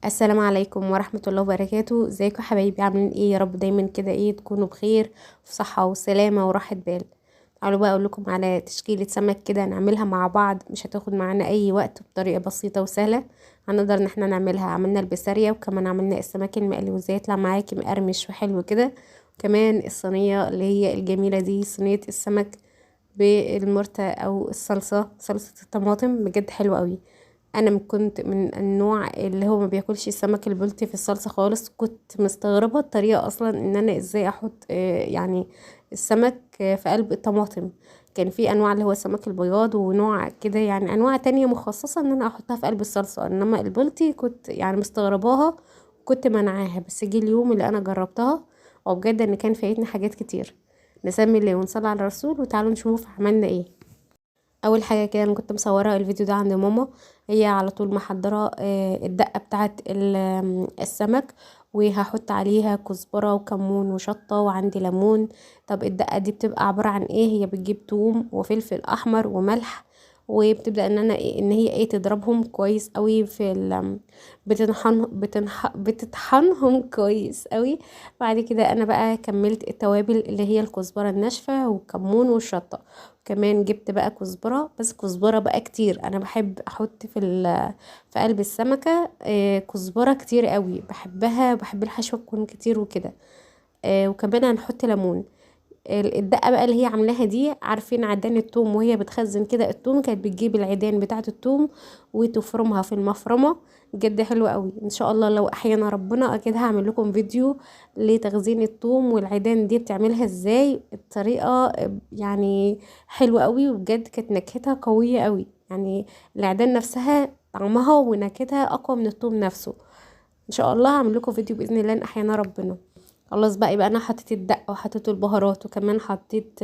السلام عليكم ورحمة الله وبركاته. ازيكم حبايبي؟ عاملين ايه؟ يا رب دايما كده تكونوا بخير في صحة وسلامة وراحة بال. تعالوا بقى اقول لكم على تشكيلة سمك كده نعملها مع بعض، مش هتاخد معانا اي وقت، بطريقة بسيطة وسهلة هنقدر ان احنا نعملها. عملنا البسارية وكمان عملنا السمك المقلي، وازاي يطلع معاكي مقرمش وحلو كده. وكمان الصينية اللي هي الجميلة دي، صينية السمك بالمرتة او صلصة الطماطم، بجد حلوة قوي. انا كنت من النوع اللي هو ما بياكلش السمك البلطي في الصلصه خالص، كنت مستغربه الطريقه اصلا ان انا ازاي احط يعني السمك في قلب الطماطم. كان في انواع اللي هو السمك البياض ونوع كده، يعني انواع تانية مخصصه ان انا احطها في قلب الصلصه، انما البلطي كنت يعني مستغرباها وكنت منعاها. بس جه اليوم اللي انا جربتها وبجد ان كان فايتني حاجات كتير. نسمي الله ونصلي على الرسول وتعالوا نشوف عملنا ايه. اول حاجه كده انا كنت مصوره الفيديو ده عند ماما، هي على طول محضره الدقه بتاعه السمك، وهحط عليها كزبره وكمون وشطه وعندي ليمون. طب الدقه دي بتبقى عباره عن ايه؟ هي بتجيب توم وفلفل احمر وملح، وبتبدا ان انا ان هي تضربهم كويس قوي في بتطحنهم كويس قوي. بعد كده انا بقى كملت التوابل اللي هي الكزبره الناشفه والكمون والشطه. كمان جبت بقى كزبرة، بس كزبرة بقى كتير، انا بحب احط في قلب السمكة كزبرة كتير قوي، بحبها، بحب الحشوة تكون كتير وكده. وكمان هنحط ليمون. الدقة بقى اللي هي عاملاها دي، عارفين عيدان التوم؟ وهي بتخزن كده التوم، كانت بتجيب العيدان بتاعة التوم وتفرمها في المفرمة. بجد حلوة قوي. ان شاء الله لو احيانا ربنا اكيد هعمل لكم فيديو لتخزين التوم والعيدان دي بتعملها ازاي، الطريقة يعني حلوة قوي، وبجد كانت نكهتها قوية قوي. يعني العيدان نفسها طعمها ونكهتها اقوى من التوم نفسه. ان شاء الله هعمل لكم فيديو باذن الله ان احيانا ربنا. خلاص بقى، يبقى انا حطيت الدقه وحطيت البهارات وكمان حطيت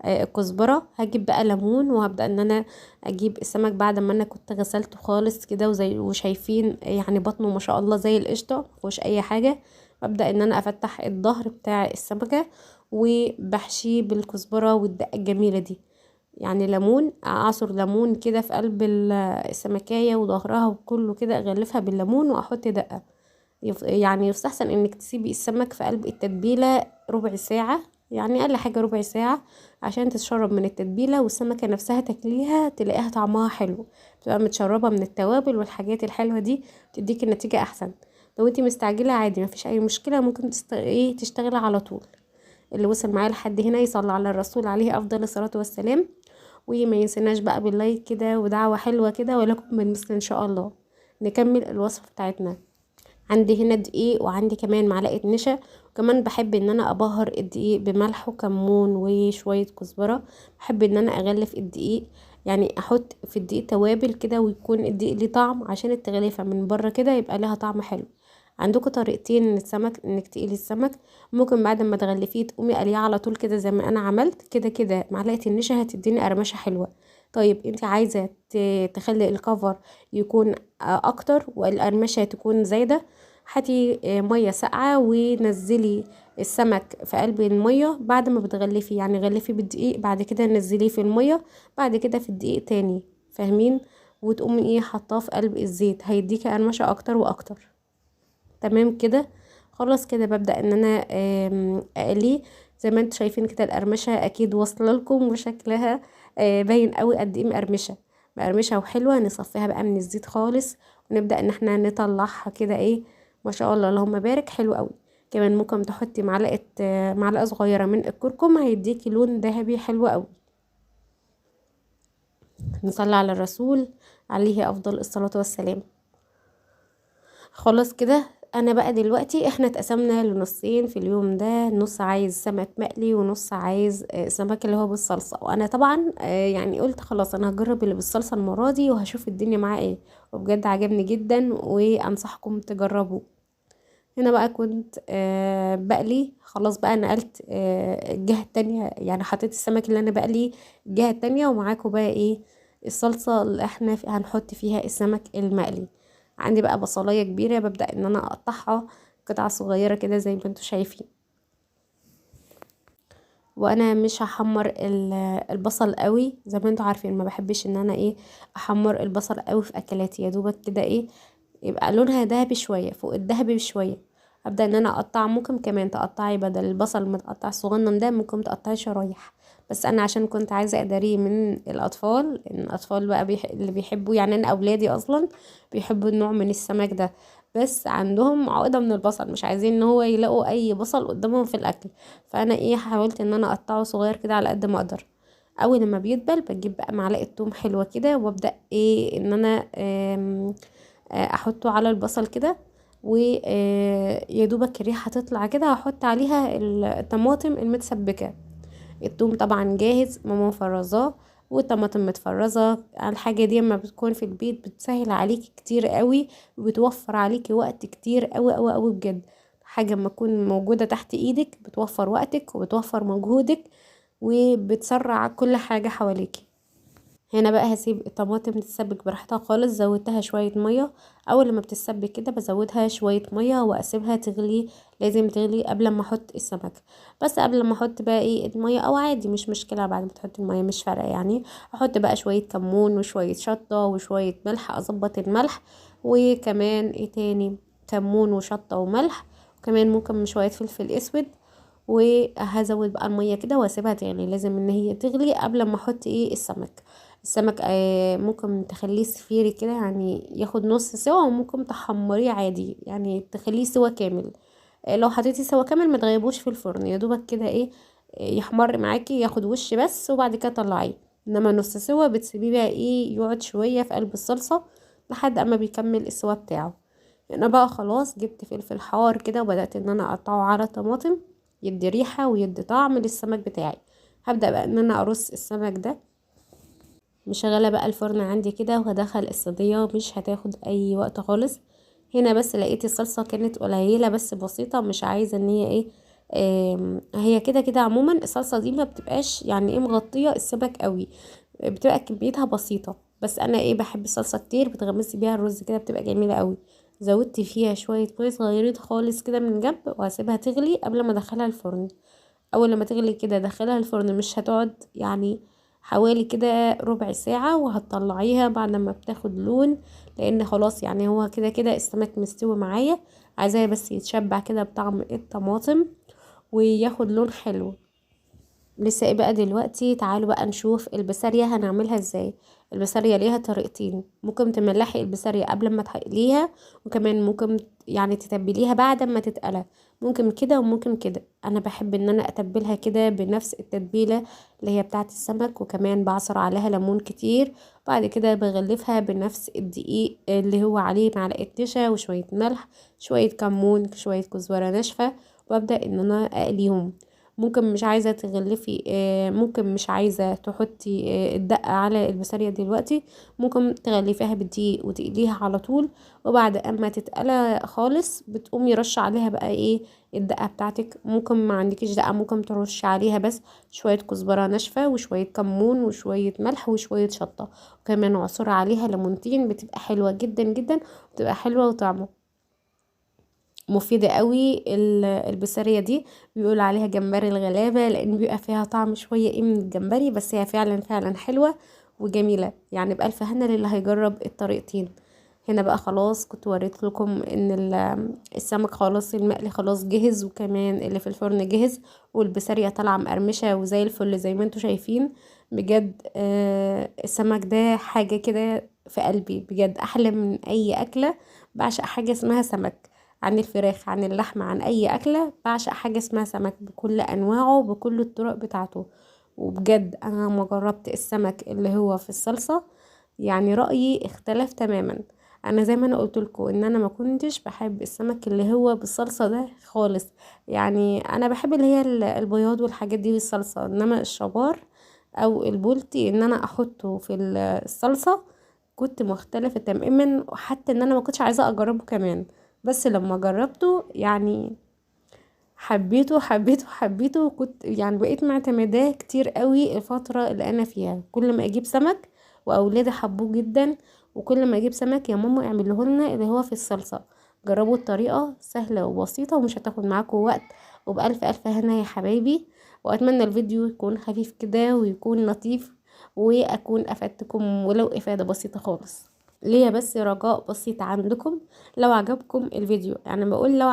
الكزبره. هجيب بقى ليمون وهبدا ان انا اجيب السمك بعد ما انا كنت غسلته خالص كده، وزي وشايفين يعني بطنه ما شاء الله زي القشطه، مفيهوش اي حاجه. ببدا ان انا افتح الظهر بتاع السمكه وبحشيه بالكزبره والدقه الجميله دي. يعني ليمون، اعصر ليمون كده في قلب السمكية وظهرها وكله كده، اغلفها بالليمون واحط دقة. يعني يستحسن انك تسيبي السمك في قلب التتبيلة ربع ساعة، يعني اقل حاجة ربع ساعة، عشان تتشرب من التتبيلة والسمكة نفسها تاكليها تلاقيها طعمها حلو، تبقى متشربة من التوابل والحاجات الحلوة دي، تديك النتيجة احسن. لو انتي مستعجلة عادي مفيش اي مشكلة، ممكن تشتغلي على طول. اللي وصل معايا لحد هنا يصلي على الرسول عليه افضل الصلاة والسلام، وما ينسيناش بقى باللايك كده ودعوة حلوة كده، ولكم بالمثل ان شاء الله. نكمل الوصفة بتاعتنا. عندي هنا دقيق وعندي كمان معلقة نشا، وكمان بحب ان انا ابهر الدقيق بملح وكمون وشوية كزبرة. بحب ان انا اغلف الدقيق، يعني احط في الدقيق توابل كده ويكون الدقيق ليه طعم، عشان التغليفة من بره كده يبقى لها طعم حلو. عندكم طريقتين للسمك انك تقلي السمك. ممكن بعد ما تغلفيه تقومي قليه على طول كده زي ما انا عملت كده. كده معلقه النشا هتديني قرمشه حلوه. طيب انت عايزه تخلي الكفر يكون اكتر والقرمشه تكون زايده، هاتي ميه ساقعه ونزلي السمك في قلب الميه بعد ما بتغلفي، يعني غلفي بالدقيق بعد كده نزليه في الميه بعد كده في الدقيق تاني، فاهمين؟ وتقومي حطاه في قلب الزيت، هيديكي قرمشه اكتر واكتر. تمام كده. خلاص كده ببدأ ان انا اقليه. زي ما انتم شايفين كده القرمشة اكيد واصله لكم، وشكلها باين قوي قد ايه مقرمشة، مقرمشة وحلوة. نصفيها بقى من الزيت خالص ونبدأ ان احنا نطلعها كده ما شاء الله اللهم بارك، حلو قوي. كمان ممكن تحطي معلقة صغيرة من الكركم، هيديكي لون ذهبي حلو قوي. نصلي على الرسول عليه افضل الصلاة والسلام. خلاص كده. انا بقى دلوقتي احنا اتقسمنا لنصين في اليوم ده، نص عايز سمك مقلي ونص عايز سمك اللي هو بالصلصة. وانا طبعا يعني قلت خلاص انا هجرب اللي بالصلصة المرة دي وهشوف الدنيا معاه ايه، وبجد عجبني جدا وانصحكم تجربوه. هنا بقى كنت بقلي خلاص، بقى نقلت الجهة التانية، يعني حطيت السمك اللي انا بقلي الجهة التانية، ومعاكم بقى الصلصة اللي احنا هنحط فيها السمك المقلي. عندي بقى بصلاية كبيرة، ببدأ ان انا اقطعها قطع صغيرة كده زي ما انتوا شايفين. وانا مش هحمر البصل قوي، زي ما انتوا عارفين ما بحبش ان انا احمر البصل قوي في اكلاتي، يا دوبك كده يبقى لونها ذهبي شويه، فوق الذهبي بشويه. ابدا ان انا اقطع. ممكن كمان تقطعي بدل البصل المتقطع الصغنن ده ممكن تقطعي شرايح، بس انا عشان كنت عايزه اداريه من الاطفال، ان الاطفال بقى اللي بيحبوا، يعني انا اولادي اصلا بيحبوا النوع من السمك ده، بس عندهم عقده من البصل، مش عايزين ان هو يلاقوا اي بصل قدامهم في الاكل. فانا حاولت ان انا اقطعه صغير كده على قد ما اقدر. اول لما بيدبل بجيب بقى معلقه توم حلوه كده، وابدا ان انا احطه على البصل كده، ويا دوبك الريحه تطلع كده هحط عليها الطماطم المتسبكه. الثوم طبعا جاهز ماما مفرزاه، والطماطم متفرزه. الحاجه دي اما بتكون في البيت بتسهل عليكي كتير قوي، وبتوفر عليكي وقت كتير قوي قوي قوي بجد. حاجه اما تكون موجوده تحت ايدك بتوفر وقتك وبتوفر مجهودك، وبتسرع كل حاجه حواليكي. هنا بقى هسيب الطماطم تتسبك براحتها خالص. زودتها شوية مية. اول لما بتتسبك كده بزودها شوية مية واسيبها تغلي. لازم تغلي قبل ما احط السمك. بس قبل ما احط بقى المية، او عادي مش مشكلة بعد ما تحط المية، مش فارقة يعني. احط بقى شوية كمون وشوية شطة وشوية ملح، اظبط الملح. وكمان تاني، كمون وشطة وملح، وكمان ممكن شوية فلفل اسود. وهزود بقى المية كده واسيبها تغلي. لازم ان هي تغلي قبل ما احط السمك. السمك ممكن تخليه سفيري كده، يعني ياخد نص سوا، وممكن تحمريه عادي يعني تخليه سوا كامل. لو حطيتي سوا كامل ما تغيبوش في الفرن، يا دوبك كده يحمر معاكي، ياخد وش بس، وبعد كده طلعيه. انما نص سوا بتسيبيه بقى يقعد شويه في قلب الصلصه لحد اما بيكمل السوا بتاعه. انا بقى خلاص جبت فلفل حار كده، وبدات ان انا اقطعه على طماطم، يدي ريحه ويدي طعم للسمك بتاعي. هبدا بقى ان انا ارص السمك ده. مشغله بقى الفرن عندي كده، وهدخل الصينيه، مش هتاخد اي وقت خالص. هنا بس لقيت الصلصه كانت قليله بس بسيطه، مش عايزه ان هي هي كده كده عموما الصلصه دي ما بتبقاش يعني مغطيه السمك قوي، بتبقى كميتها بسيطه. بس انا بحب الصلصه كتير، بتغمسي بيها الرز كده بتبقى جميله قوي. زودت فيها شويه ميه صغيرين خالص كده من جنب، وهسيبها تغلي قبل ما ادخلها الفرن. اول لما تغلي كده دخلها الفرن، مش هتقعد يعني حوالي كده ربع ساعة، وهتطلعيها بعد ما بتاخد لون. لان خلاص يعني هو كده كده السمك مستوي معايا. عايزاه بس يتشبع كده بطعم الطماطم وياخد لون حلو. لسه بقى دلوقتي تعالوا بقى نشوف البسارية هنعملها ازاي. البسارية ليها طريقتين، ممكن تملحي البسارية قبل ما تقليها، وكمان ممكن يعني تتبليها بعد ما تتقلى. ممكن كده وممكن كده. انا بحب ان انا اتبلها كده بنفس التتبيلة اللي هي بتاعة السمك، وكمان بعصر عليها ليمون كتير. بعد كده بغلفها بنفس الدقيق اللي هو عليه معلقة نشا وشوية ملح، شوية كمون، شوية كزبرة ناشفة، وابدأ ان انا اقليهم. ممكن مش عايزة تغلفي، ممكن مش عايزة تحطي الدقة على البسارية دلوقتي، ممكن تغلفيها بالدقيق وتقليها على طول. وبعد اما تتقلى خالص بتقومي رش عليها بقى الدقة بتاعتك. ممكن ما عندكيش دقة ممكن ترش عليها بس شوية كزبرة ناشفة وشوية كمون وشوية ملح وشوية شطة، وكمان عصور عليها ليمونتين. بتبقى حلوة جدا جدا، بتبقى حلوة وطعمه مفيدة قوي. البسارية دي بيقول عليها جمبري الغلابة، لان بيبقى فيها طعم شوية من الجمبري، بس هي فعلا فعلا حلوة وجميلة يعني. بألف هنا للي هيجرب الطريقتين. هنا بقى خلاص كنت وريت لكم ان السمك خلاص المقلي خلاص جهز، وكمان اللي في الفرن جهز، والبسارية طالعة مقرمشة وزي الفل زي ما انتوا شايفين. بجد السمك ده حاجة كده في قلبي، بجد احلى من اي اكلة. بعشق حاجة اسمها سمك، عن الفراخ عن اللحمة عن اي اكلة. بعشق حاجة اسمها سمك بكل انواعه بكل الطرق بتاعته. وبجد انا لما جربت السمك اللي هو في الصلصة، يعني رأيي اختلف تماما. انا زي ما انا قلت لكم ان انا ما كنتش بحب السمك اللي هو بالصلصة ده خالص. يعني انا بحب اللي هي البياض والحاجات دي بالصلصة، انما الشبار او البولتي ان انا احطه في الصلصة كنت مختلفة تماما. وحتى ان انا ما كنتش عايزة اجربه كمان، بس لما جربته يعني حبيته حبيته حبيته. وكنت يعني بقيت معتمداه كتير قوي الفترة اللي انا فيها. كل ما اجيب سمك، واولادي حبوه جدا، وكل ما اجيب سمك يا ماما اعمله لنا اللي هو في الصلصة. جربوا الطريقة سهلة وبسيطة ومش هتاخد معاكم وقت. وبألف ألف هنا يا حبايبي. وأتمنى الفيديو يكون خفيف كده ويكون لطيف، وأكون أفدتكم ولو إفادة بسيطة خالص. ليا بس رجاء بسيط عندكم، لو عجبكم الفيديو، يعني بقول لو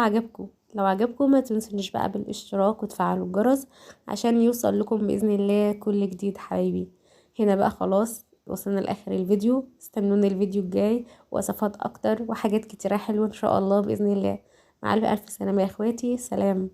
عجبكم ما تنسونيش بقى بالاشتراك وتفعلوا الجرس عشان يوصل لكم بإذن الله كل جديد حبايبي. هنا بقى خلاص وصلنا لآخر الفيديو، استنوني الفيديو الجاي وصفات اكتر وحاجات كتيرة حلوة ان شاء الله بإذن الله. مع الف ألف سلامة يا اخواتي، سلام.